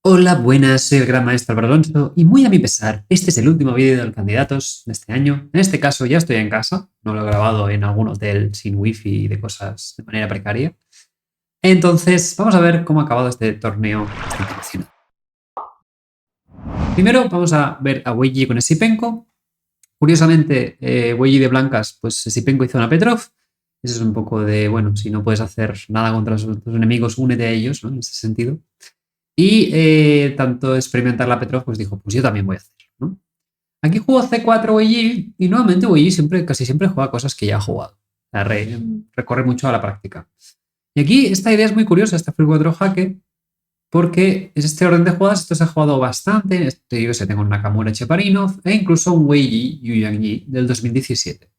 Hola, buenas, soy el gran maestro Álvaro Alonso y muy a mi pesar, este es el último vídeo del candidatos de este año. En este caso ya estoy en casa, no lo he grabado en algún hotel sin wifi y de cosas de manera precaria. Entonces, vamos a ver cómo ha acabado este torneo internacional. Primero vamos a ver a Weiji con Esipenko. Curiosamente, Weiji de blancas, pues Esipenko hizo una Petrov. Eso es un poco de, bueno, si no puedes hacer nada contra tus enemigos, únete a ellos, ¿no? En ese sentido. Y tanto experimentar la Petrov, pues dijo, pues yo también voy a hacer, ¿no? Aquí jugó C4 Weiji y nuevamente Weiji casi siempre juega cosas que ya ha jugado. Recorre mucho a la práctica. Y aquí esta idea es muy curiosa, esta Free 4 jaque, porque es este orden de jugadas, esto se ha jugado bastante, yo sé, tengo un Nakamura Cheparinov e incluso un Weiji Yu Yangyi del 2017.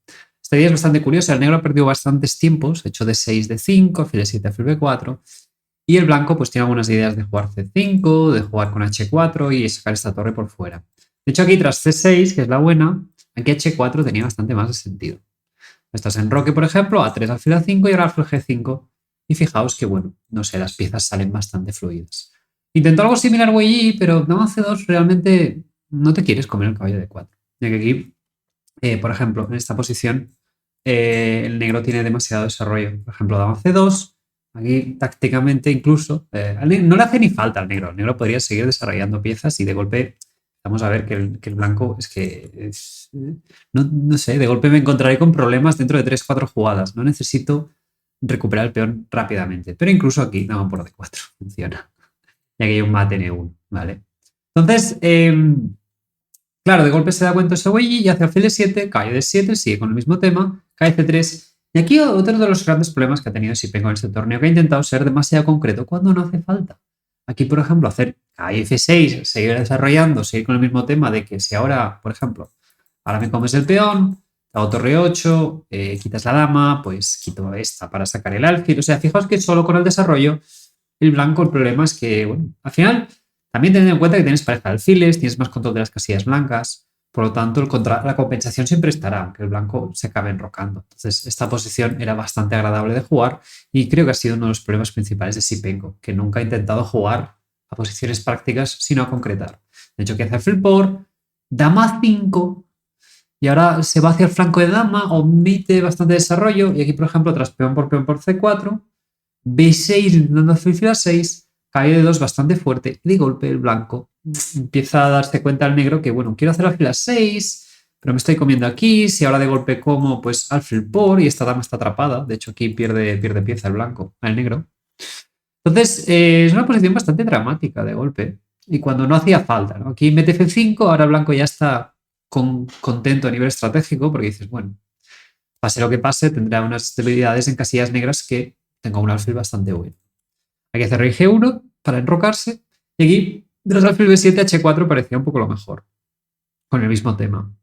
Esta idea es bastante curiosa, el negro ha perdido bastantes tiempos, hecho de 6 de 5, alfil de 7, alfil B4, y el blanco pues tiene algunas ideas de jugar C5, de jugar con H4 y sacar esta torre por fuera. De hecho aquí tras C6, que es la buena, aquí H4 tenía bastante más de sentido. Estás en Roque, por ejemplo, A3 alfil A5 y ahora alfil G5. Y fijaos que, bueno, no sé, las piezas salen bastante fluidas. Intentó algo similar Weiji, pero dama C2 realmente no te quieres comer el caballo de 4. Ya que aquí, por ejemplo, en esta posición, el negro tiene demasiado desarrollo. Por ejemplo, dama C2, aquí tácticamente incluso, no le hace ni falta al negro. El negro podría seguir desarrollando piezas y de golpe vamos a ver que el blanco es que no sé, de golpe me encontraré con problemas dentro de 3-4 jugadas. No necesito recuperar el peón rápidamente. Pero incluso aquí dama por D4 funciona. Y aquí hay un mate N1, ¿vale? Entonces, claro, de golpe se da cuenta ese güey y hace alfil D7, cae D7, sigue con el mismo tema, cae C3. Y aquí otro de los grandes problemas que ha tenido Sipenko en este torneo, que ha intentado ser demasiado concreto cuando no hace falta. Aquí, por ejemplo, hacer cae F6, seguir desarrollando, seguir con el mismo tema de que si ahora, por ejemplo, ahora me comes el peón, hago torre 8, quitas la dama, pues quito esta para sacar el alfil. O sea, fijaos que solo con el desarrollo, el blanco, el problema es que, bueno, al final también tened en cuenta que tienes pareja de alfiles, tienes más control de las casillas blancas, por lo tanto la compensación siempre estará, aunque el blanco se acabe enrocando. Entonces, esta posición era bastante agradable de jugar y creo que ha sido uno de los problemas principales de Sipenko, que nunca ha intentado jugar a posiciones prácticas, sino a concretar. De hecho, que hace alfil por dama 5 y ahora se va hacia el flanco de dama, omite bastante desarrollo y aquí, por ejemplo, tras peón por C4, B6 intentando alfil A6, cae de 2 bastante fuerte y de golpe el blanco empieza a darse cuenta al negro que, bueno, quiero hacer alfil A6, pero me estoy comiendo aquí, si ahora de golpe como, pues alfil por y esta dama está atrapada, de hecho aquí pierde pieza el blanco, el negro. Entonces, es una posición bastante dramática de golpe y cuando no hacía falta, ¿no? Aquí mete F5, ahora el blanco ya está contento a nivel estratégico porque dices, bueno, pase lo que pase, tendrá unas debilidades en casillas negras que tenga un alfil bastante bueno. Hay que hacer rey G1 para enrocarse. Y aquí, de los alfil B7 H4 parecía un poco lo mejor, con el mismo tema.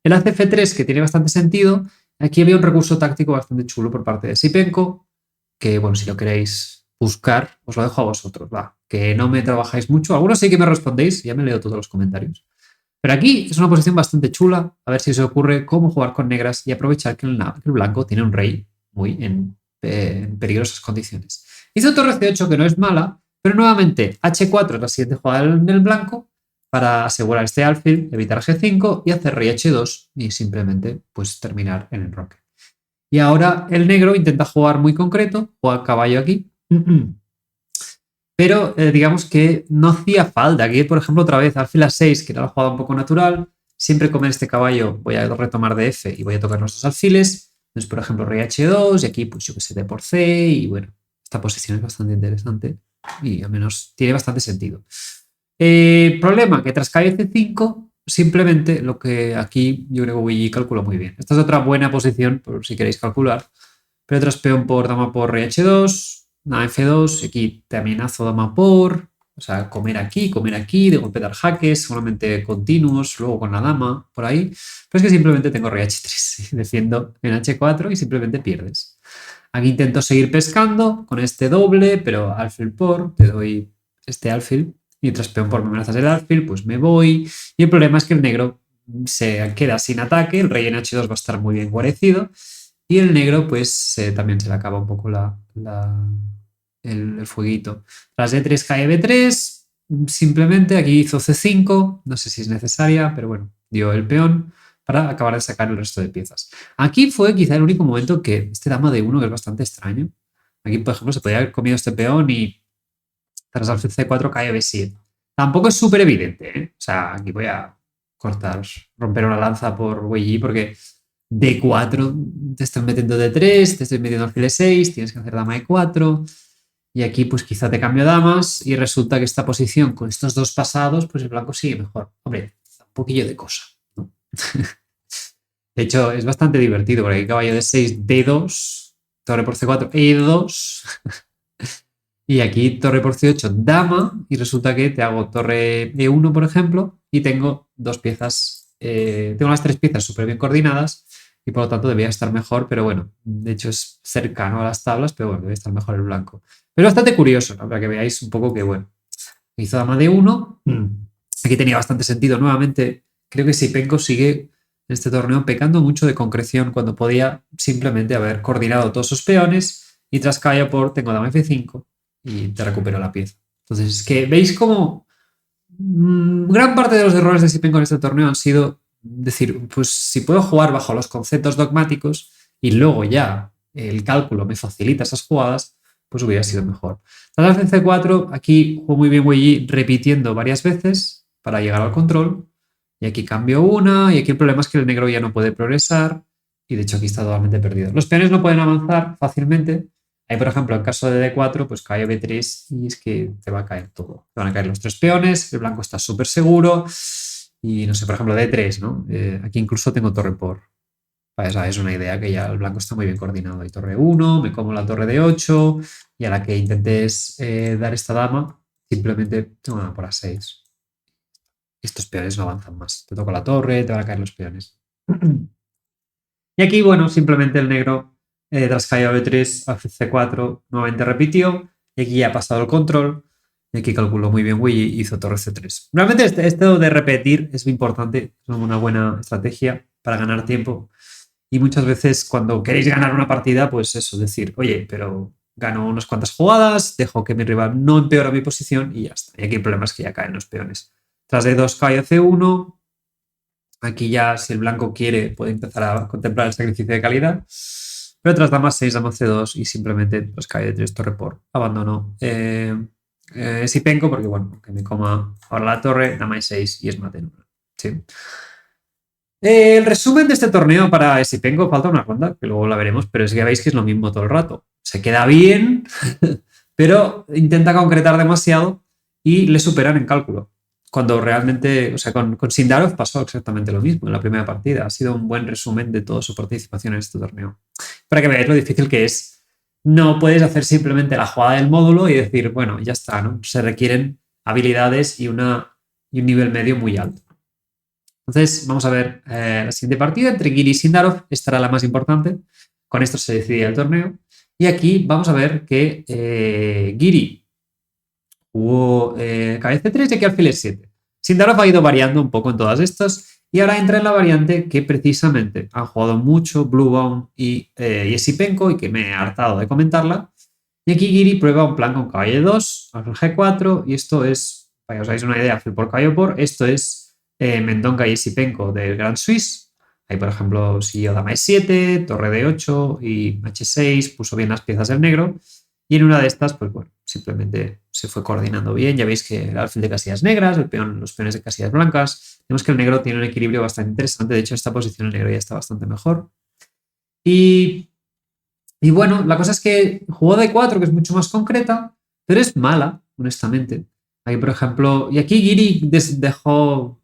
El ACF3, que tiene bastante sentido, aquí había un recurso táctico bastante chulo por parte de Sipenko, que, bueno, si lo queréis buscar, os lo dejo a vosotros, va. Que no me trabajáis mucho. Algunos sí que me respondéis, ya me leo todos los comentarios. Pero aquí es una posición bastante chula, a ver si os ocurre cómo jugar con negras y aprovechar que el blanco tiene un rey muy en peligrosas condiciones. Hizo torre C8, que no es mala, pero nuevamente H4 es la siguiente jugada del blanco para asegurar este alfil, evitar G5 y hacer rey H2 y simplemente pues terminar en el roque. Y ahora el negro intenta jugar muy concreto, juega caballo aquí, pero digamos que no hacía falta. Aquí, por ejemplo, otra vez alfil A6, que era la jugada un poco natural. Siempre comer este caballo voy a retomar de F y voy a tocar los dos alfiles. Entonces, por ejemplo, rey H2 y aquí, pues yo que sé, D por C. Y bueno, esta posición es bastante interesante y al menos tiene bastante sentido. Problema, que tras cae C5, simplemente lo que aquí yo creo que Weiji calculó muy bien. Esta es otra buena posición, por si queréis calcular. Pero tras peón por dama por rey H2, dama F2, aquí te amenazo dama por, o sea, comer aquí, de golpe dar jaques, seguramente continuos, luego con la dama, por ahí. Pero es que simplemente tengo rey H3, defiendo en H4 y simplemente pierdes. Aquí intento seguir pescando con este doble, pero alfil por, te doy este alfil, y tras peón por me amenazas el alfil, pues me voy. Y el problema es que el negro se queda sin ataque, el rey en H2 va a estar muy bien guarecido, y el negro, pues también se le acaba un poco el fueguito. Tras D3 cae B3, simplemente aquí hizo C5, no sé si es necesaria, pero bueno, dio el peón para acabar de sacar el resto de piezas. Aquí fue quizá el único momento que este dama de 1, que es bastante extraño, aquí por ejemplo se podía haber comido este peón y tras alfil C4 cae B7. Tampoco es súper evidente, ¿eh? O sea, aquí voy a cortar, romper una lanza por Wei Yi porque D4 te están metiendo D3, te estoy metiendo alfil E6, tienes que hacer dama E4. Y aquí pues quizá te cambio damas y resulta que esta posición con estos dos pasados, pues el blanco sigue mejor. Hombre, un poquillo de cosa, ¿no? De hecho, es bastante divertido porque aquí caballo de 6, D2, torre por C4, E2, y aquí torre por C8, dama, y resulta que te hago torre E1, por ejemplo, y tengo dos piezas, tengo las tres piezas súper bien coordinadas, y por lo tanto debería estar mejor, pero bueno, de hecho es cercano a las tablas, pero bueno, debe estar mejor el blanco. Pero es bastante curioso, ¿no? Para que veáis un poco que, bueno, hizo dama de 1. Aquí tenía bastante sentido. Nuevamente, creo que Sipenko sigue en este torneo pecando mucho de concreción cuando podía simplemente haber coordinado todos sus peones y tras caballo por tengo dama F5 y te recupero la pieza. Entonces, es que veis como gran parte de los errores de Sipenko en este torneo han sido decir, pues si puedo jugar bajo los conceptos dogmáticos y luego ya el cálculo me facilita esas jugadas, pues hubiera sido mejor. Tras el C4, aquí jugó muy bien Wei Yi repitiendo varias veces para llegar al control. Y aquí cambio una, y aquí el problema es que el negro ya no puede progresar, y de hecho aquí está totalmente perdido. Los peones no pueden avanzar fácilmente. Ahí, por ejemplo, en caso de D4, pues cae B3 y es que te va a caer todo. Te van a caer los tres peones, el blanco está súper seguro, y no sé, por ejemplo, D3, ¿no? Aquí incluso tengo torre por, o sea, es una idea que ya el blanco está muy bien coordinado. Hay torre 1, me como la torre de 8 y a la que intentes dar esta dama, simplemente tengo dama por A6. Estos peones no avanzan más. Te toco la torre, te van a caer los peones. Y aquí, bueno, simplemente el negro tras caída B3, alfil C4, nuevamente repitió. Y aquí ya ha pasado el control. Y aquí calculó muy bien Wei y hizo torre C3. Realmente esto de repetir es muy importante, es una buena estrategia para ganar tiempo. Y muchas veces cuando queréis ganar una partida, pues eso, decir, oye, pero gano unas cuantas jugadas, dejo que mi rival no empeora mi posición y ya está. Y aquí el problema es que ya caen los peones. Tras D2 cae C1. Aquí ya, si el blanco quiere, puede empezar a contemplar el sacrificio de calidad. Pero tras dama 6, dama C2 y simplemente pues, cae de 3 torre por abandono. Sipenko, porque bueno, que me coma ahora la torre, dama E6 y es mate en 1. Sí. El resumen de este torneo para Sipenko, falta una ronda, que luego la veremos, pero es que veis que es lo mismo todo el rato. Se queda bien, pero intenta concretar demasiado y le superan en cálculo. Cuando realmente, o sea, con Sindarov pasó exactamente lo mismo en la primera partida. Ha sido un buen resumen de toda su participación en este torneo. Para que veáis lo difícil que es. No puedes hacer simplemente la jugada del módulo y decir, bueno, ya está, ¿no? Se requieren habilidades y un nivel medio muy alto. Entonces, vamos a ver la siguiente partida entre Giri y Sindarov. Esta era la más importante. Con esto se decidía el torneo. Y aquí vamos a ver que Giri jugó cabeza 3 y aquí alfil 7. Sindarov ha ido variando un poco en todas estas y ahora entra en la variante que precisamente han jugado mucho Bluebone y Sipenko y que me he hartado de comentarla. Y aquí Giri prueba un plan con caballo 2, alfil G4 y esto es, para que os hagáis una idea, alfil por caballo por, esto es Mendonca y Sipenko del Grand Swiss. Ahí, por ejemplo, siguió dama E7, torre D8 y H6, puso bien las piezas del negro. Y en una de estas, pues bueno, simplemente se fue coordinando bien. Ya veis que el alfil de casillas negras, los peones de casillas blancas. Vemos que el negro tiene un equilibrio bastante interesante. De hecho, en esta posición el negro ya está bastante mejor. Y bueno, la cosa es que jugó D4, que es mucho más concreta, pero es mala, honestamente. Ahí, por ejemplo, y aquí Giri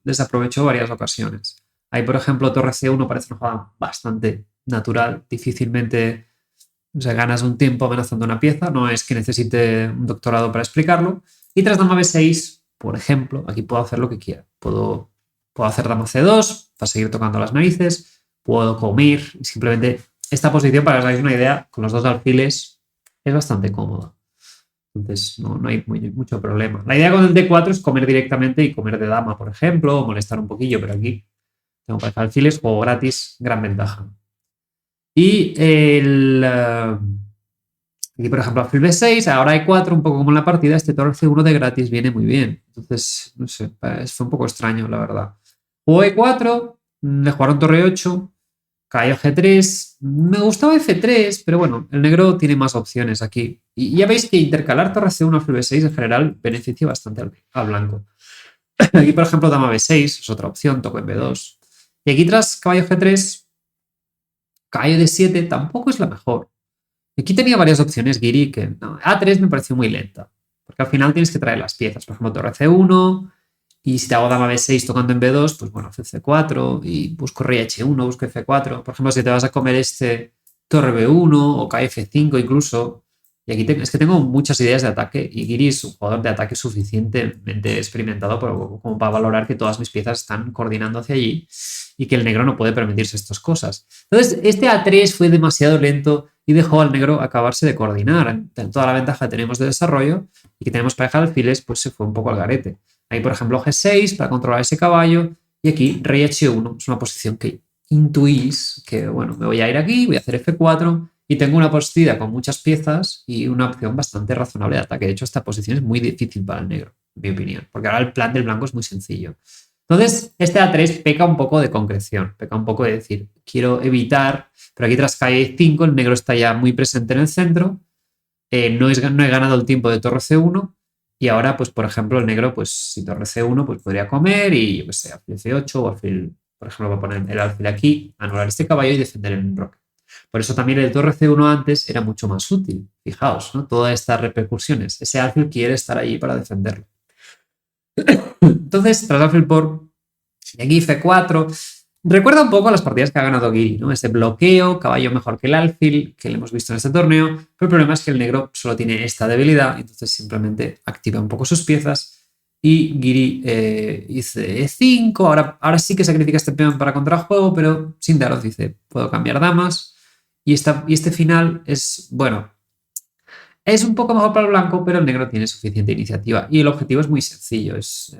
desaprovechó varias ocasiones. Ahí, por ejemplo, torre C1 parece una jugada bastante natural, difícilmente, o sea, ganas un tiempo amenazando una pieza, no es que necesite un doctorado para explicarlo. Y tras dama B6, por ejemplo, aquí puedo hacer lo que quiera. Puedo hacer dama C2 para seguir tocando las narices, puedo comer y simplemente esta posición, para que os hagáis una idea, con los dos alfiles es bastante cómoda. Entonces no hay mucho problema. La idea con el D4 es comer directamente y comer de dama, por ejemplo, o molestar un poquillo, pero aquí tengo pareja de alfiles, juego gratis, gran ventaja. Y Aquí, por ejemplo, alfil B6, ahora E4, un poco como en la partida, este torre C1 de gratis viene muy bien. Entonces, no sé, fue un poco extraño, la verdad. Jugó E4, le jugaron torre 8, caballo G3. Me gustaba F3, pero bueno, el negro tiene más opciones aquí. Y ya veis que intercalar torre C1 alfil B6 en general beneficia bastante al blanco. Aquí, por ejemplo, dama B6 es otra opción, toco en B2. Y aquí tras caballo G3, caballo D7 tampoco es la mejor. Aquí tenía varias opciones, Giri, que no, A3 me pareció muy lenta, porque al final tienes que traer las piezas. Por ejemplo, torre C1, y si te hago dama B6 tocando en B2, pues bueno, C4, y busco rey H1, busco F4. Por ejemplo, si te vas a comer este torre B1 o KF5 incluso, y aquí es que tengo muchas ideas de ataque, y Giri es un jugador de ataque suficientemente experimentado como para valorar que todas mis piezas están coordinando hacia allí y que el negro no puede permitirse estas cosas. Entonces, este A3 fue demasiado lento y dejó al negro acabarse de coordinar. Toda la ventaja que tenemos de desarrollo y que tenemos pareja de alfiles, pues se fue un poco al garete. Ahí, por ejemplo, G6 para controlar ese caballo y aquí rey H1 es una posición que intuís que, bueno, me voy a ir aquí, voy a hacer F4 y tengo una partida con muchas piezas y una opción bastante razonable de ataque. De hecho, esta posición es muy difícil para el negro, en mi opinión, porque ahora el plan del blanco es muy sencillo. Entonces, este A3 peca un poco de concreción, peca un poco de decir, quiero evitar, pero aquí tras calle 5 el negro está ya muy presente en el centro, no he ganado el tiempo de torre C1 y ahora, pues, por ejemplo, el negro, pues, si torre C1, pues podría comer y, yo qué sé, alfil C8 o alfil, por ejemplo, voy a poner el alfil aquí, anular este caballo y defender el enroque. Por eso también el torre C1 antes era mucho más útil, fijaos, ¿no? Todas estas repercusiones. Ese alfil quiere estar allí para defenderlo. Entonces, tras alfil por aquí F4, recuerda un poco a las partidas que ha ganado Giri, ¿no? Ese bloqueo, caballo mejor que el alfil, que le hemos visto en este torneo, pero el problema es que el negro solo tiene esta debilidad, entonces simplemente activa un poco sus piezas y Giri dice E5, ahora sí que sacrifica este peón para contrajuego, pero Sindaros dice, puedo cambiar damas y este final es, bueno, es un poco mejor para el blanco, pero el negro tiene suficiente iniciativa. Y el objetivo es muy sencillo, es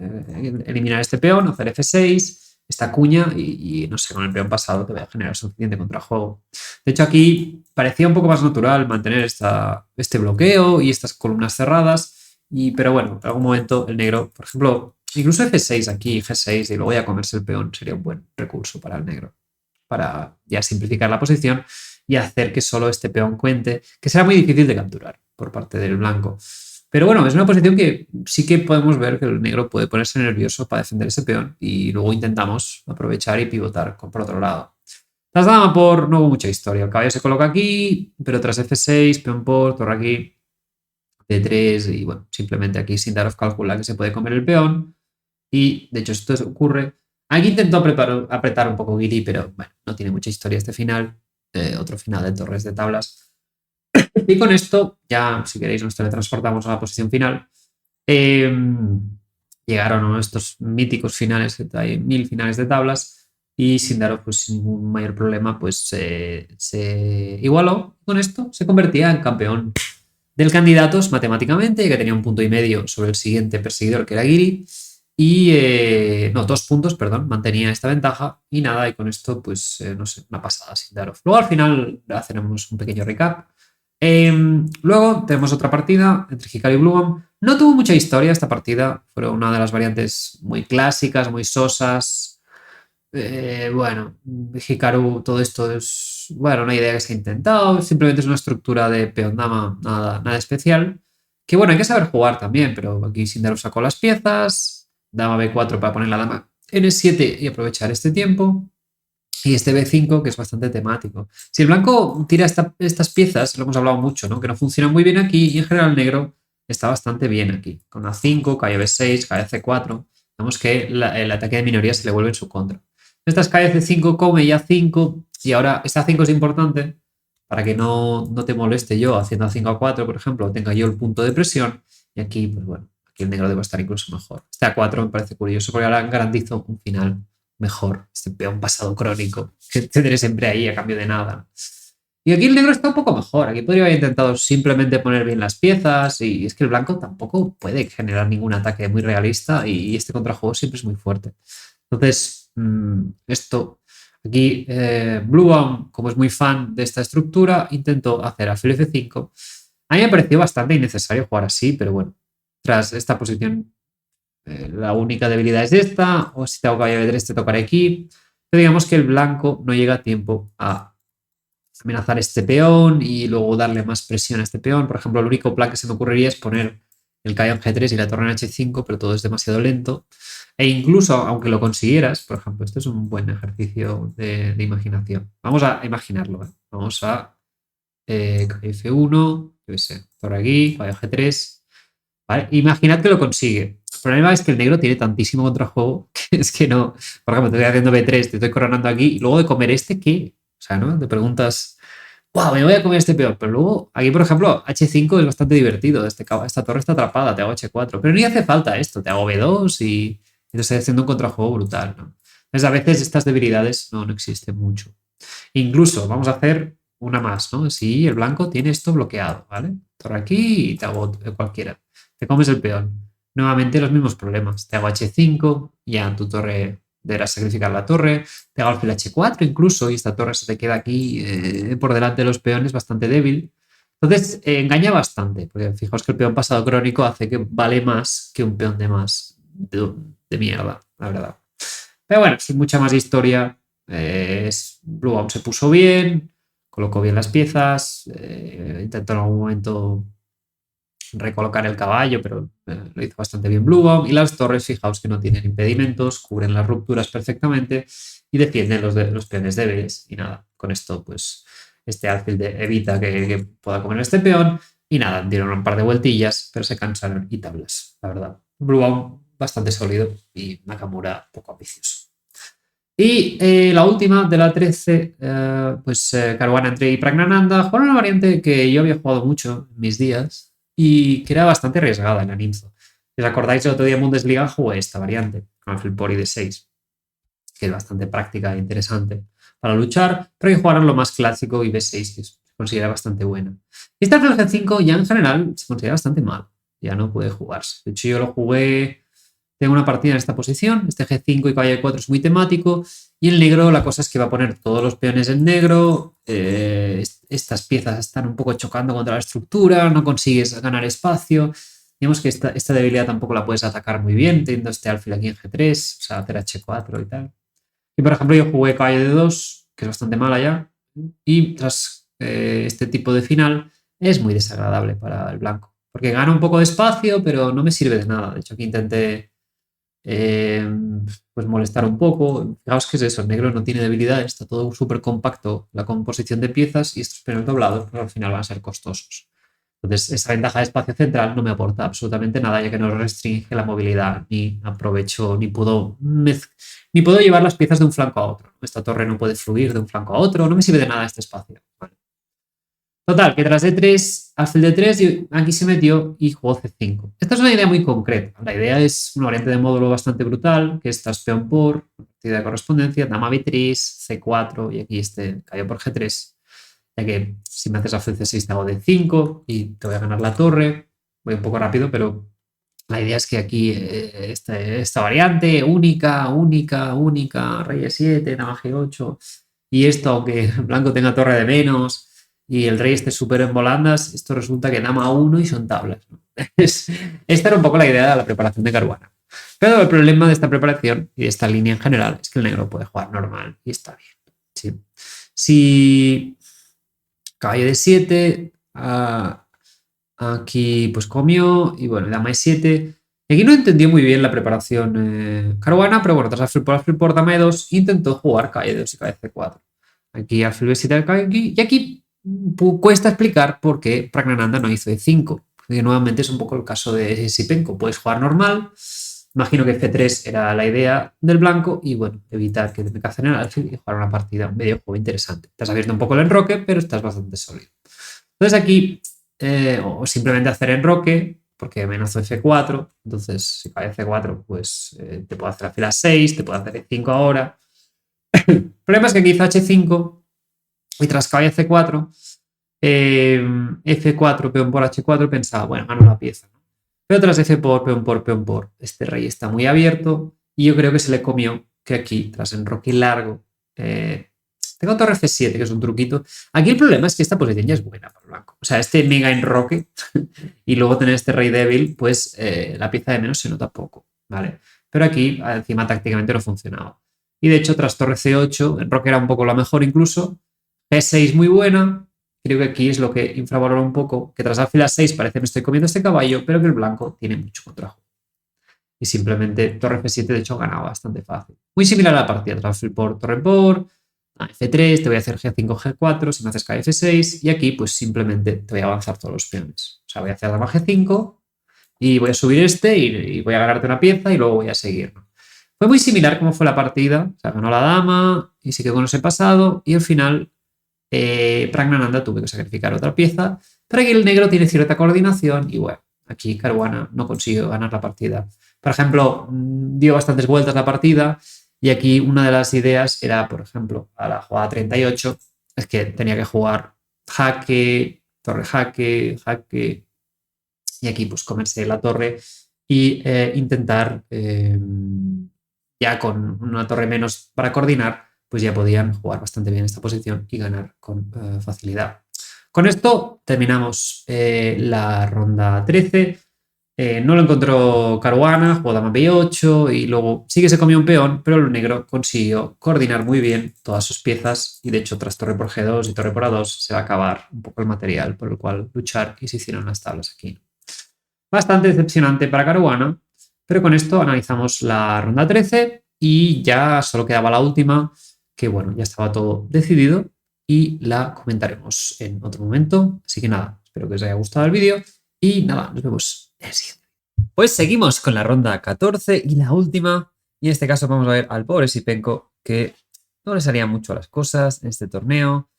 eliminar este peón, hacer F6, esta cuña y no sé, con el peón pasado te voy a generar suficiente contrajuego. De hecho, aquí parecía un poco más natural mantener este bloqueo y estas columnas cerradas, pero bueno, en algún momento el negro, por ejemplo, incluso F6 aquí, G6 y luego ya comerse el peón sería un buen recurso para el negro, para ya simplificar la posición y hacer que solo este peón cuente, que será muy difícil de capturar por parte del blanco. Pero bueno, es una posición que sí que podemos ver que el negro puede ponerse nervioso para defender ese peón y luego intentamos aprovechar y pivotar por otro lado. Tras dama por no hubo mucha historia. El caballo se coloca aquí, pero tras F6, peón por, torre aquí, D3 y bueno, simplemente aquí Sindarov calcula que se puede comer el peón y de hecho esto ocurre. Aquí intentó apretar un poco Giri, pero bueno, no tiene mucha historia este final. Otro final de torres de tablas. Y con esto, ya si queréis, nos teletransportamos a la posición final. Llegaron, ¿no?, estos míticos finales, hay 1000 finales de tablas, y Sindarov, pues sin ningún mayor problema, pues se igualó. Con esto se convertía en campeón del candidatos matemáticamente, que tenía un punto y medio sobre el siguiente perseguidor, que era Giri. Y no, 2 puntos, perdón, mantenía esta ventaja y nada, y con esto, pues no sé, una pasada Sindarov. Luego al final hacemos un pequeño recap. Luego tenemos otra partida entre Hikaru y Bluebomb. No tuvo mucha historia esta partida, fue una de las variantes muy clásicas, muy sosas. Bueno, Hikaru, todo esto es, bueno, una idea que se ha intentado, simplemente es una estructura de peón-dama, nada especial. Que bueno, hay que saber jugar también, pero aquí Sindarov sacó las piezas, dama B4 para poner la dama N7 y aprovechar este tiempo. Y este B5, que es bastante temático. Si el blanco tira estas piezas, lo hemos hablado mucho, ¿no?, que no funcionan muy bien aquí, y en general el negro está bastante bien aquí. Con A5, caballo B6, caballo C4, vemos que el ataque de minoría se le vuelve en su contra. Estas caballo C5 come y A5, y ahora este A5 es importante para que no te moleste yo haciendo A5 A4, por ejemplo, tenga yo el punto de presión, y aquí, pues bueno, aquí el negro debe estar incluso mejor. Este A4 me parece curioso, porque ahora garantizo un final mejor, este peón pasado crónico, que tendré siempre ahí a cambio de nada. Y aquí el negro está un poco mejor, aquí podría haber intentado simplemente poner bien las piezas, y es que el blanco tampoco puede generar ningún ataque muy realista, y este contrajuego siempre es muy fuerte. Entonces, esto, aquí Bluebomb, como es muy fan de esta estructura, intentó hacer alfil F5, A mí me pareció bastante innecesario jugar así, pero bueno, tras esta posición, la única debilidad es esta, o si te hago caballo de 3 te tocará aquí, pero digamos que el blanco no llega a tiempo a amenazar este peón y luego darle más presión a este peón. Por ejemplo, el único plan que se me ocurriría es poner el caballo en G3 y la torre en H5, pero todo es demasiado lento. E incluso, aunque lo consiguieras, por ejemplo, esto es un buen ejercicio de imaginación. Vamos a imaginarlo. Vamos a caballo F1, yo qué sé, torre aquí, caballo G3. ¿Vale? Imaginad que lo consigue. El problema es que el negro tiene tantísimo contrajuego que es que no. Por ejemplo, te estoy haciendo B3, te estoy coronando aquí y luego de comer este, ¿qué? O sea, ¿no? Te preguntas, wow, me voy a comer este peor. Pero luego, aquí, por ejemplo, H5 es bastante divertido. Esta torre está atrapada, te hago H4. Pero ni hace falta esto, te hago B2 y te estoy haciendo un contrajuego brutal, ¿no? Entonces, a veces estas debilidades no existen mucho. Incluso, vamos a hacer una más, ¿no? Si el blanco tiene esto bloqueado, ¿vale? Torre aquí y te hago cualquiera. Te comes el peón. Nuevamente los mismos problemas. Te hago H5, ya tu torre deberás sacrificar la torre. Te hago alfil H4 incluso y esta torre se te queda aquí por delante de los peones bastante débil. Entonces engaña bastante, porque fijaos que el peón pasado crónico hace que vale más que un peón de más de mierda, la verdad. Pero bueno, sin mucha más historia, Blue se puso bien, colocó bien las piezas, intentó en algún momento recolocar el caballo, pero lo hizo bastante bien Blue. Y las torres, fijaos que no tienen impedimentos, cubren las rupturas perfectamente y defienden los peones débiles. Y nada, con esto, pues este alfil evita que pueda comer este peón. Y nada, dieron un par de vueltillas, pero se cansaron y tablas, la verdad. Blue bastante sólido y Nakamura poco ambicioso. Y la última de la 13, Caruana entre y Pragnananda jugaron una variante que yo había jugado mucho en mis días y que era bastante arriesgada en la Ninzo. Si os acordáis, el otro día en Bundesliga jugué esta variante con el Flipori de 6, que es bastante práctica e interesante para luchar, pero que jugaron lo más clásico y B6, que se considera bastante buena. Y esta G5 ya en general se considera bastante mal, ya no puede jugarse. De hecho, yo lo jugué. Tengo una partida en esta posición, este G5 y caballo E4 es muy temático, y el negro la cosa es que va a poner todos los peones en negro, estas piezas están un poco chocando contra la estructura, no consigues ganar espacio, digamos que esta debilidad tampoco la puedes atacar muy bien, teniendo este alfil aquí en G3, o sea, hacer H4 y tal. Y por ejemplo yo jugué caballo D2, que es bastante mala ya, y tras este tipo de final es muy desagradable para el blanco, porque gana un poco de espacio, pero no me sirve de nada. De hecho aquí intenté pues molestar un poco. Fijaos que es eso, el negro no tiene debilidad, está todo súper compacto la composición de piezas y estos peones doblados pues, al final van a ser costosos. Entonces, esa ventaja de espacio central no me aporta absolutamente nada, ya que no restringe la movilidad, ni aprovecho, ni puedo llevar las piezas de un flanco a otro. Esta torre no puede fluir de un flanco a otro, no me sirve de nada este espacio. Vale. Total, que tras D3, alfil D3, y aquí se metió y jugó C5. Esta es una idea muy concreta. La idea es una variante de módulo bastante brutal, que esta es peón por, partida de correspondencia, dama B3, C4 y aquí este cayó por G3. Ya que si me haces alfil C6 te hago D5 y te voy a ganar la torre. Voy un poco rápido, pero la idea es que aquí esta variante única, rey E7, dama G8 y esto, aunque el blanco tenga torre de menos y el rey esté súper en volandas, esto resulta que dama 1 y son tablas, ¿no? Esta era un poco la idea de la preparación de Caruana. Pero el problema de esta preparación y de esta línea en general es que el negro puede jugar normal y está bien. ¿Sí? Si caballo de 7, aquí pues comió y bueno, dama E7. Y aquí no entendió muy bien la preparación Caruana, pero bueno, tras alfil por dama E2 intentó jugar caballo de 2 y caballo C4. Aquí alfil B7 al caballo aquí, y aquí cuesta explicar por qué Pragnananda no hizo E5, porque nuevamente es un poco el caso de Sipenko. Puedes jugar normal, imagino que C3 era la idea del blanco y bueno, evitar que te cacen el alfil y jugar una partida, un medio juego interesante. Estás abierto un poco el enroque, pero estás bastante sólido. Entonces aquí, o simplemente hacer enroque, porque amenazo F4, entonces si cae F4, pues te puedo hacer alfil A6, te puedo hacer E5 ahora. El problema es que aquí hizo H5 y tras caballo C4, F4, peón por H4, pensaba, bueno, gano la pieza. Pero tras F por, peón por, este rey está muy abierto y yo creo que se le comió que aquí, tras enroque largo, Tengo torre F7, que es un truquito. Aquí el problema es que esta posición ya es buena para el blanco. O sea, este mega enroque y luego tener este rey débil, pues la pieza de menos se nota poco, ¿vale? Pero aquí encima tácticamente no funcionaba. Y de hecho, tras torre C8, enroque era un poco la mejor incluso. G6 muy buena. Creo que aquí es lo que infravalora un poco, que tras alfil A6 parece que me estoy comiendo este caballo, pero que el blanco tiene mucho contrajuego. Y simplemente torre F7 de hecho ganaba bastante fácil. Muy similar a la partida, tras alfil por torre por, F3, te voy a hacer G5, G4, si me haces KF6 y aquí pues simplemente te voy a avanzar todos los peones. O sea, voy a hacer dama G5 y voy a subir este y voy a ganarte una pieza y luego voy a seguir, ¿no? Fue muy similar como fue la partida, o sea, ganó la dama y se quedó con ese pasado y al final Praggnanandhaa tuve que sacrificar otra pieza, pero aquí el negro tiene cierta coordinación y bueno, aquí Caruana no consiguió ganar la partida. Por ejemplo, dio bastantes vueltas la partida y aquí una de las ideas era, por ejemplo, a la jugada 38, es que tenía que jugar jaque, torre jaque, jaque, y aquí pues comerse la torre y intentar ya con una torre menos para coordinar, pues ya podían jugar bastante bien esta posición y ganar con facilidad. Con esto terminamos la ronda 13. No lo encontró Caruana, jugó dama B8 y luego sí que se comió un peón, pero el negro consiguió coordinar muy bien todas sus piezas y de hecho tras torre por G2 y torre por A2 se va a acabar un poco el material por el cual luchar y se hicieron las tablas aquí. Bastante decepcionante para Caruana, pero con esto analizamos la ronda 13 y ya solo quedaba la última, que bueno, ya estaba todo decidido y la comentaremos en otro momento. Así que nada, espero que os haya gustado el vídeo y nada, nos vemos en el siguiente. Pues seguimos con la ronda 14 y la última, y en este caso vamos a ver al pobre Sipenko que no le salían mucho a las cosas en este torneo,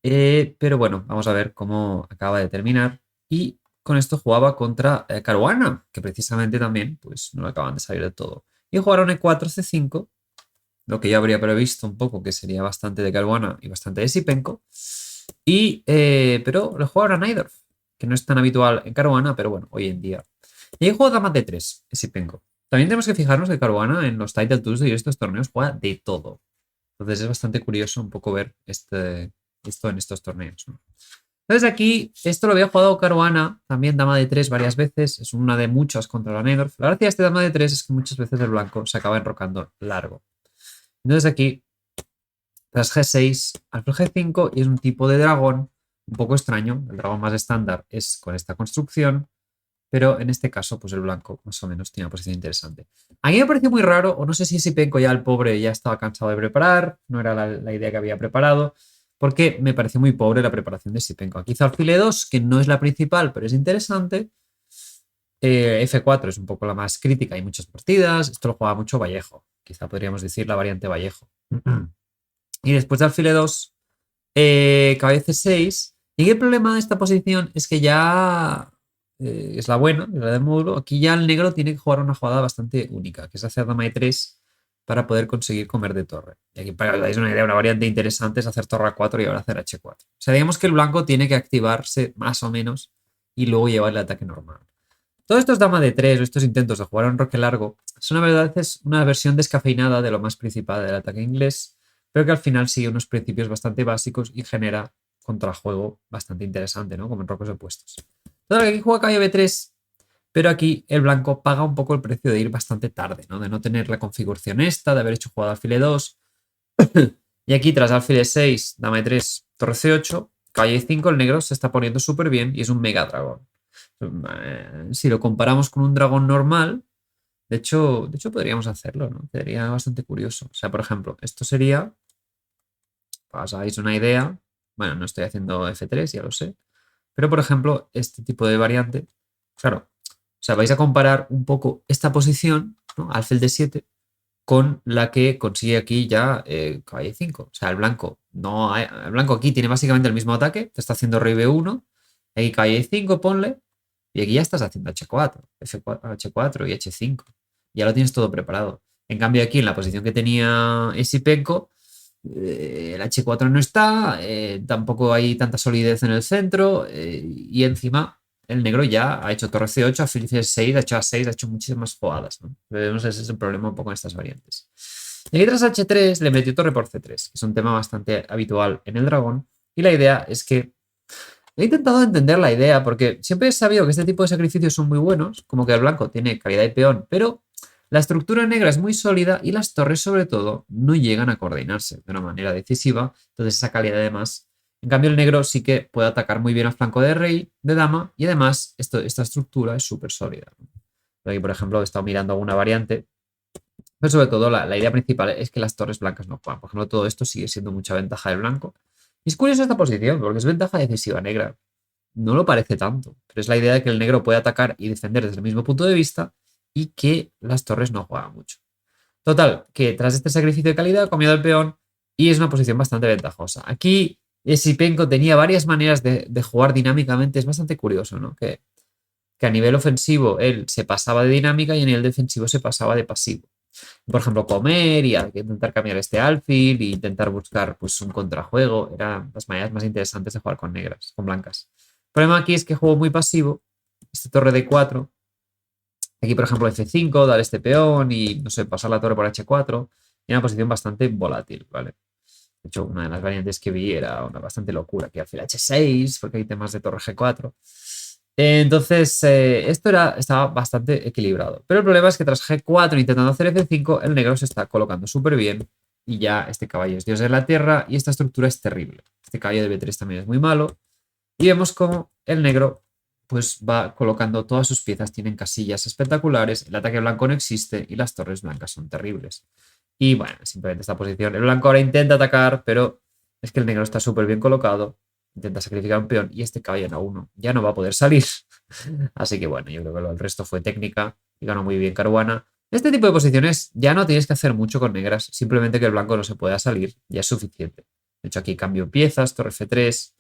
pero bueno, vamos a ver cómo acaba de terminar y con esto jugaba contra Caruana, que precisamente también pues no le acaban de salir de todo. Y jugaron E4, C5, lo que yo habría previsto un poco, que sería bastante de Caruana y bastante de Sipenko. Pero le jugaron a Najdorf, que no es tan habitual en Caruana, pero bueno, hoy en día. Y ahí juega dama D3, Sipenko. También tenemos que fijarnos que Caruana en los Title Tuesday y estos torneos juega de todo. Entonces es bastante curioso un poco ver esto en estos torneos, ¿no? Entonces aquí, esto lo había jugado Caruana, también dama de 3 varias veces, es una de muchas contra la Najdorf. La gracia de este dama de 3 es que muchas veces el blanco se acaba enrocando largo. Entonces aquí, tras G6, alfil G5 y es un tipo de dragón un poco extraño. El dragón más estándar es con esta construcción, pero en este caso, pues el blanco más o menos tiene una posición interesante. A mí me pareció muy raro, o no sé si Sipenko ya el pobre ya estaba cansado de preparar, no era la idea que había preparado, porque me pareció muy pobre la preparación de Sipenko. Aquí hizo alfil E2, que no es la principal, pero es interesante. F4 es un poco la más crítica, hay muchas partidas. Esto lo juega mucho Vallejo, quizá podríamos decir la variante Vallejo. Y después de alfil E2, caballo C6. Y el problema de esta posición es que ya es la buena, la del módulo. Aquí ya el negro tiene que jugar una jugada bastante única, que es hacer dama E3 para poder conseguir comer de torre. Y aquí para que os dais una idea, una variante interesante es hacer torre A4 y ahora hacer H4. O sea, digamos que el blanco tiene que activarse más o menos y luego llevar el ataque normal. Todos estos dama de 3 o estos intentos de jugar un roque largo son a veces una versión descafeinada de lo más principal del ataque inglés, pero que al final sigue unos principios bastante básicos y genera contrajuego bastante interesante, ¿no? Como en roques opuestos. Entonces aquí juega caballo B3, pero aquí el blanco paga un poco el precio de ir bastante tarde, ¿no? De no tener la configuración esta, de haber hecho jugada alfil E2. Y aquí tras alfil E6, dama E3, torre C8, caballo E5, el negro se está poniendo súper bien y es un mega dragón. Si lo comparamos con un dragón normal, de hecho podríamos hacerlo, ¿no? Sería bastante curioso. O sea, por ejemplo, esto sería, para que os hagáis una idea, bueno, no estoy haciendo F3, ya lo sé, pero por ejemplo, este tipo de variante, claro, o sea, vais a comparar un poco esta posición, ¿no? Alfil D7, con la que consigue aquí ya caballo 5. O sea, el blanco aquí tiene básicamente el mismo ataque, te está haciendo rey B1, aquí caballo 5, ponle, y aquí ya estás haciendo H4, F4, H4 y H5. Ya lo tienes todo preparado. En cambio aquí en la posición que tenía Sipenko, el H4 no está, tampoco hay tanta solidez en el centro y encima el negro ya ha hecho torre C8, alfil C6, ha hecho A6, ha hecho muchísimas jugadas, ¿no? Vemos ese es el problema un poco en estas variantes. Y aquí tras H3 le metió torre por C3, que es un tema bastante habitual en el dragón. Y la idea es que he intentado entender la idea, porque siempre he sabido que este tipo de sacrificios son muy buenos, como que el blanco tiene calidad de peón, pero la estructura negra es muy sólida y las torres, sobre todo, no llegan a coordinarse de una manera decisiva, entonces esa calidad además. En cambio, el negro sí que puede atacar muy bien al flanco de rey, de dama, y además esta estructura es súper sólida. Aquí, por ejemplo, he estado mirando alguna variante, pero sobre todo la idea principal es que las torres blancas no juegan. Por ejemplo, todo esto sigue siendo mucha ventaja del blanco. Y es curioso esta posición, porque es ventaja decisiva negra. No lo parece tanto, pero es la idea de que el negro puede atacar y defender desde el mismo punto de vista y que las torres no juegan mucho. Total, que tras este sacrificio de calidad ha comido el peón y es una posición bastante ventajosa. Aquí Sipenko tenía varias maneras de jugar dinámicamente, es bastante curioso, ¿no? Que a nivel ofensivo él se pasaba de dinámica y a nivel defensivo se pasaba de pasivo. Por ejemplo, comer y intentar cambiar este alfil e intentar buscar pues, un contrajuego. Eran las maneras más interesantes de jugar con negras, con blancas. El problema aquí es que juego muy pasivo. Este torre de 4. Aquí, por ejemplo, F5, dar este peón y, no sé, pasar la torre por H4. Y una posición bastante volátil, ¿vale? De hecho, una de las variantes que vi era una bastante locura, que alfil H6, porque hay temas de torre G4. Entonces, esto estaba bastante equilibrado. Pero el problema es que tras G4 intentando hacer F5, el negro se está colocando súper bien. Y ya este caballo es dios de la tierra y esta estructura es terrible. Este caballo de B3 también es muy malo. Y vemos cómo el negro pues va colocando todas sus piezas, tienen casillas espectaculares, el ataque blanco no existe y las torres blancas son terribles. Y bueno, simplemente esta posición. El blanco ahora intenta atacar, pero es que el negro está súper bien colocado. Intenta sacrificar un peón y este caballo en A1 ya no va a poder salir. Así que bueno, yo creo que el resto fue técnica y ganó muy bien Caruana. Este tipo de posiciones ya no tienes que hacer mucho con negras, simplemente que el blanco no se pueda salir, ya es suficiente. De hecho, aquí cambio piezas, torre F3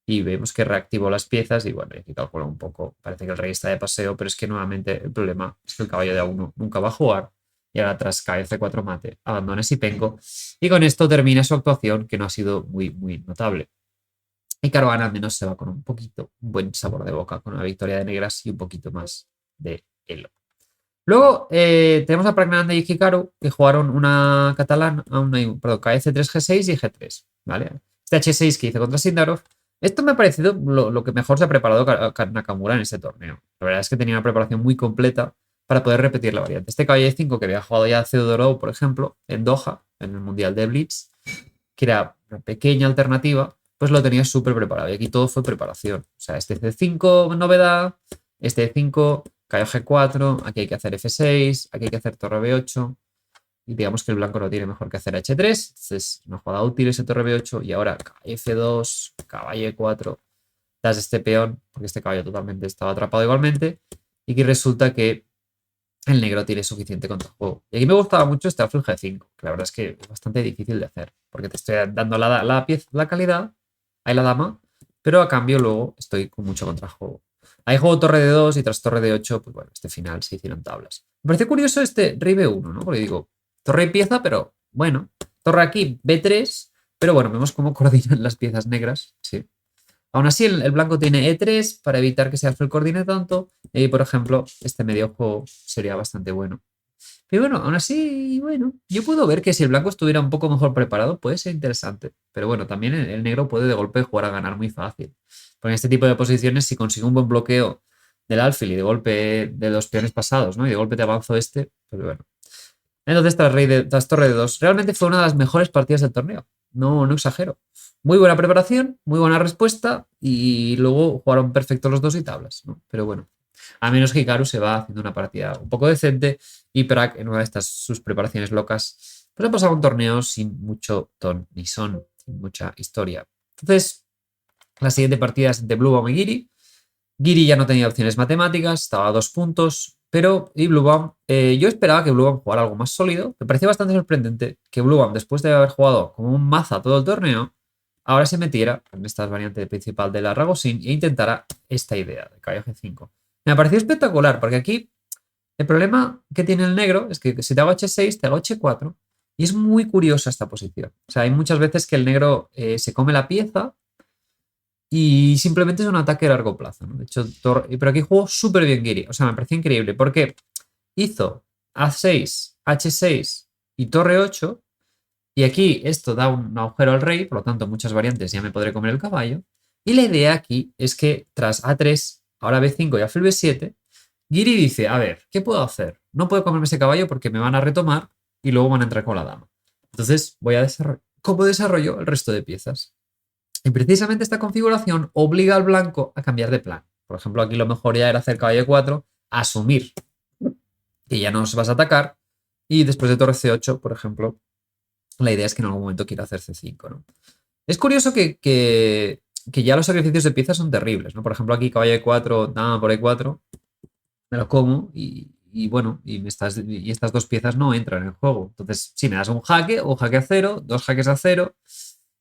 y vemos que reactivo las piezas y bueno, aquí calculo un poco. Parece que el rey está de paseo, pero es que nuevamente el problema es que el caballo de A1 nunca va a jugar y ahora tras cae F4 mate, abandona Sipenko y con esto termina su actuación que no ha sido muy notable. Y Caruana al menos se va con un poquito buen sabor de boca, con una victoria de negras y un poquito más de elo. Luego tenemos a Praggnanandhaa y Hikaru que jugaron una catalana, perdón, KF3, G6 y G3, ¿vale? Este H6 que hizo contra Sindarov. Esto me ha parecido lo que mejor se ha preparado Nakamura en este torneo. La verdad es que tenía una preparación muy completa para poder repetir la variante. Este caballo de 5 que había jugado ya Theodorou, por ejemplo, en Doha, en el Mundial de Blitz, que era una pequeña alternativa, pues lo tenía súper preparado. Y aquí todo fue preparación. O sea, este C5 novedad, este E5, caballo G4, aquí hay que hacer F6, aquí hay que hacer torre B8. Y digamos que el blanco no tiene mejor que hacer H3. Entonces, una jugada útil ese torre B8. Y ahora F2, caballo E4, das este peón, porque este caballo totalmente estaba atrapado igualmente. Y aquí resulta que el negro tiene suficiente contrajuego. Y aquí me gustaba mucho este alfil G5, que la verdad es que es bastante difícil de hacer, porque te estoy dando la calidad, ahí la dama, pero a cambio luego estoy con mucho contrajuego. Ahí juego torre de 2 y tras torre de 8, pues bueno, este final se hicieron tablas. Me parece curioso este rey B1, ¿no? Porque digo, torre y pieza, pero bueno, torre aquí B3, pero bueno, vemos cómo coordinan las piezas negras, sí. Aún así, el blanco tiene E3 para evitar que ese alfil coordine tanto. Y, por ejemplo, este medio juego sería bastante bueno. Pero bueno, aún así, bueno, yo puedo ver que si el blanco estuviera un poco mejor preparado, puede ser interesante. Pero bueno, también el negro puede de golpe jugar a ganar muy fácil. Porque en este tipo de posiciones, si consigo un buen bloqueo del alfil y de golpe de los peones pasados, ¿no? Y de golpe te avanzo este, pues bueno. Entonces, tras torre de 2, realmente fue una de las mejores partidas del torneo. No exagero. Muy buena preparación, muy buena respuesta y luego jugaron perfecto los dos y tablas, ¿no? Pero bueno, a menos que Hikaru se va haciendo una partida un poco decente y Prag en una de estas sus preparaciones locas, pues ha pasado un torneo sin mucho ton ni son, sin mucha historia. Entonces, la siguiente partida es de Bluebaum y Giri. Giri ya no tenía opciones matemáticas, estaba a 2 puntos, pero Bluebaum, yo esperaba que Bluebaum jugara algo más sólido. Me pareció bastante sorprendente que Bluebaum, después de haber jugado como un maza todo el torneo, ahora se metiera en esta variante principal de la Ragozin e intentara esta idea de caballo G5. Me pareció espectacular, porque aquí el problema que tiene el negro es que si te hago H6, te hago H4, y es muy curiosa esta posición. O sea, hay muchas veces que el negro se come la pieza y simplemente es un ataque a largo plazo, ¿no? De hecho, pero aquí jugó súper bien Giri. O sea, me pareció increíble porque hizo A6, H6 y torre 8. Y aquí esto da un agujero al rey, por lo tanto muchas variantes ya me podré comer el caballo. Y la idea aquí es que tras A3, ahora B5 y alfil B7, Giri dice, a ver, ¿qué puedo hacer? No puedo comerme ese caballo porque me van a retomar y luego van a entrar con la dama. Entonces voy a desarrollar. ¿Cómo desarrollo el resto de piezas? Y precisamente esta configuración obliga al blanco a cambiar de plan. Por ejemplo, aquí lo mejor ya era hacer caballo E4, asumir que ya nos vas a atacar y después de torre C8, por ejemplo, la idea es que en algún momento quiera hacer C5, ¿no? Es curioso que ya los sacrificios de piezas son terribles, ¿no? Por ejemplo, aquí caballo E4, dama por E4, me lo como y bueno, y estas dos piezas no entran en el juego. Entonces, si me das un jaque o jaque a 0, dos jaques a 0,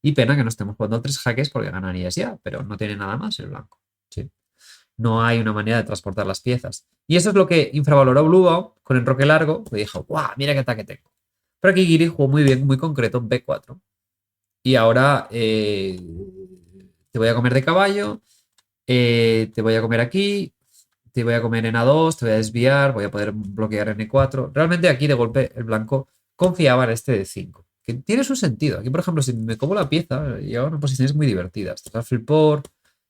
y pena que no estemos jugando 3 jaques porque ganarías ya, pero no tiene nada más el blanco. ¿Sí? No hay una manera de transportar las piezas. Y eso es lo que infravaloró Bluebaum con enroque largo, que dijo, ¡guau! Mira qué ataque tengo. Pero aquí Giri jugó muy bien, muy concreto, B4. Y ahora te voy a comer de caballo, te voy a comer aquí, te voy a comer en A2, te voy a desviar, voy a poder bloquear en E4. Realmente aquí de golpe el blanco confiaba en este de 5, que tiene su sentido. Aquí, por ejemplo, si me como la pieza, lleva unas posiciones muy divertidas. Alfil por,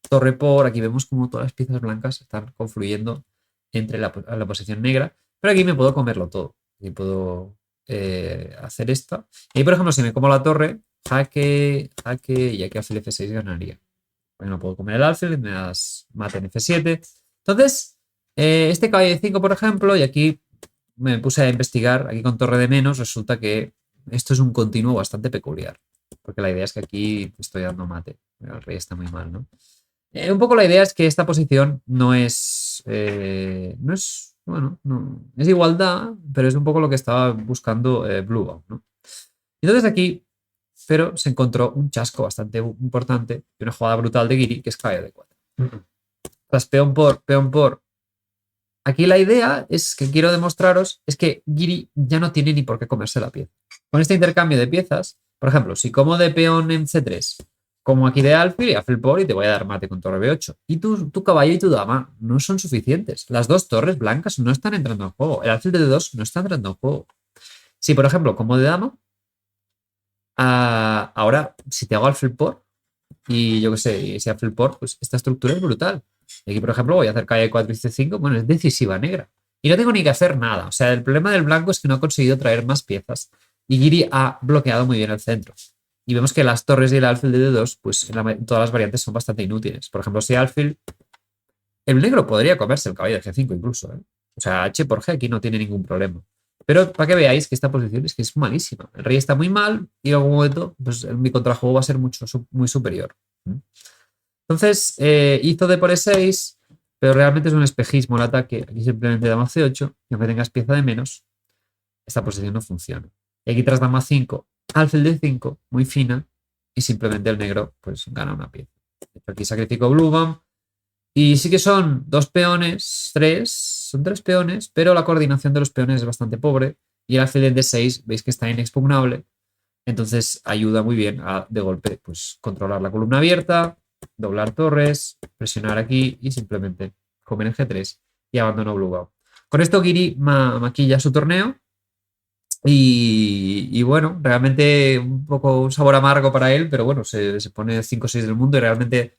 torre por, aquí vemos como todas las piezas blancas están confluyendo entre la posición negra, pero aquí me puedo comerlo todo. Aquí puedo hacer esta. Y ahí, por ejemplo, si me como la torre, jaque, jaque, y aquí alfil F6 ganaría. Bueno, puedo comer el alfil, me das mate en F7. Entonces, este caballo de 5, por ejemplo, y aquí me puse a investigar, aquí con torre de menos, resulta que esto es un continuo bastante peculiar. Porque la idea es que aquí estoy dando mate. El rey está muy mal, ¿no? Un poco la idea es que esta posición no es. No es. Bueno, no, es igualdad, pero es un poco lo que estaba buscando Bluebaum, ¿no? Entonces aquí, pero se encontró un chasco bastante importante y una jugada brutal de Giri, que es caballo de 4. Tras peón por, peón por. Aquí la idea es que quiero demostraros es que Giri ya no tiene ni por qué comerse la pieza. Con este intercambio de piezas, por ejemplo, si como de peón en C3, como aquí de alfil y alfil por y te voy a dar mate con torre B8. Y tu caballo y tu dama no son suficientes. Las dos torres blancas no están entrando en juego. El alfil de D2 no está entrando en juego. Si, por ejemplo, como de dama, ahora si te hago alfil por y yo qué sé, y ese alfil por, pues esta estructura es brutal. Y aquí, por ejemplo, voy a hacer calle 4 y C5. Bueno, es decisiva negra. Y no tengo ni que hacer nada. O sea, el problema del blanco es que no ha conseguido traer más piezas. Y Giri ha bloqueado muy bien el centro. Y vemos que las torres y el alfil de D2, pues en todas las variantes son bastante inútiles. Por ejemplo, si alfil, el negro podría comerse el caballo de G5 incluso. O sea, H por G aquí no tiene ningún problema. Pero para que veáis que esta posición es que es malísima. El rey está muy mal y en algún momento pues, mi contrajuego va a ser muy superior. Entonces, hizo D por E6, pero realmente es un espejismo el ataque. Aquí simplemente dama C8, y aunque tengas pieza de menos, esta posición no funciona. Y aquí tras dama 5, alfil D5, muy fina, y simplemente el negro pues gana una pieza. Aquí sacrifico Bluebaum, y sí que son dos peones, son tres peones, pero la coordinación de los peones es bastante pobre, y el alfil en D6 veis que está inexpugnable, entonces ayuda muy bien a, de golpe, pues controlar la columna abierta, doblar torres, presionar aquí y simplemente comer en G3 y abandono Bluebaum. Con esto Giri maquilla su torneo y bueno, realmente un poco un sabor amargo para él, pero bueno, se pone 5-6 del mundo y realmente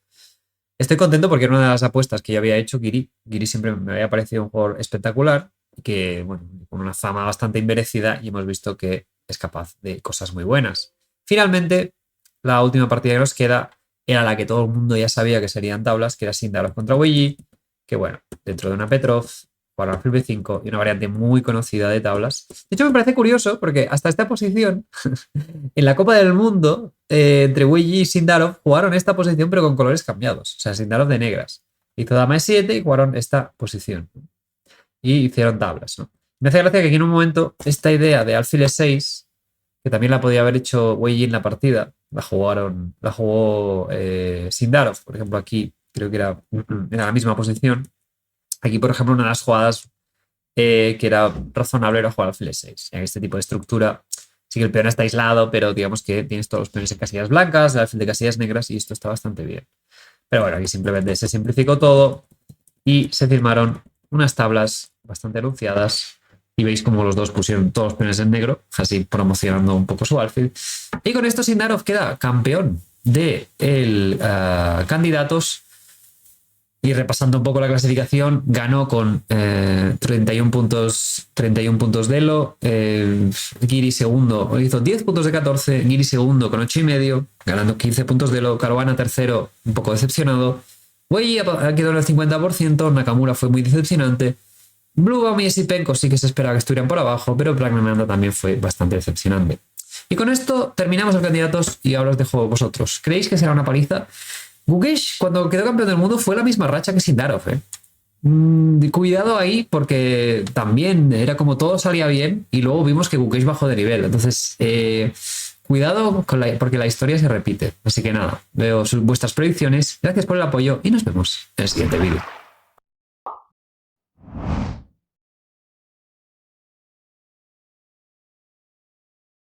estoy contento porque era una de las apuestas que yo había hecho Giri. Giri siempre me había parecido un jugador espectacular, que bueno, con una fama bastante inmerecida y hemos visto que es capaz de cosas muy buenas. Finalmente, la última partida que nos queda era la que todo el mundo ya sabía que serían tablas, que era Sindarov contra Weili, que bueno, dentro de una Petrov, para alfil B5 y una variante muy conocida de tablas. De hecho, me parece curioso porque hasta esta posición, en la Copa del Mundo, entre Weili y Sindarov jugaron esta posición pero con colores cambiados. O sea, Sindarov de negras. Hizo dama E7 y jugaron esta posición. Y hicieron tablas, ¿no? Me hace gracia que aquí en un momento esta idea de alfil E6, que también la podía haber hecho Weili en la partida, la jugó Sindarov. Por ejemplo, aquí creo que era la misma posición. Aquí, por ejemplo, una de las jugadas que era razonable era jugar alfil E6. En este tipo de estructura, sí que el peón está aislado, pero digamos que tienes todos los peones en casillas blancas, el alfil de casillas negras, y esto está bastante bien. Pero bueno, aquí simplemente se simplificó todo y se firmaron unas tablas bastante anunciadas Y veis como los dos pusieron todos los peones en negro, así promocionando un poco su outfit. Y con esto Sindarov queda campeón de el candidatos. Y repasando un poco la clasificación, ganó con 31 puntos de Elo. Giri segundo, hizo 10 puntos de 14. Giri segundo con 8,5, ganando 15 puntos de Elo. Caruana tercero, un poco decepcionado. Wei quedó en el 50%. Nakamura fue muy decepcionante. Bluebomb y Esipenko sí que se esperaba que estuvieran por abajo, pero Praggnanandhaa también fue bastante decepcionante. Y con esto terminamos los candidatos y ahora os dejo vosotros. ¿Creéis que será una paliza? Gukesh, cuando quedó campeón del mundo, fue la misma racha que Sindarov, ¿eh? Cuidado ahí, porque también era como todo salía bien y luego vimos que Gukesh bajó de nivel. Entonces, cuidado porque la historia se repite. Así que nada, veo vuestras predicciones. Gracias por el apoyo y nos vemos en el siguiente vídeo.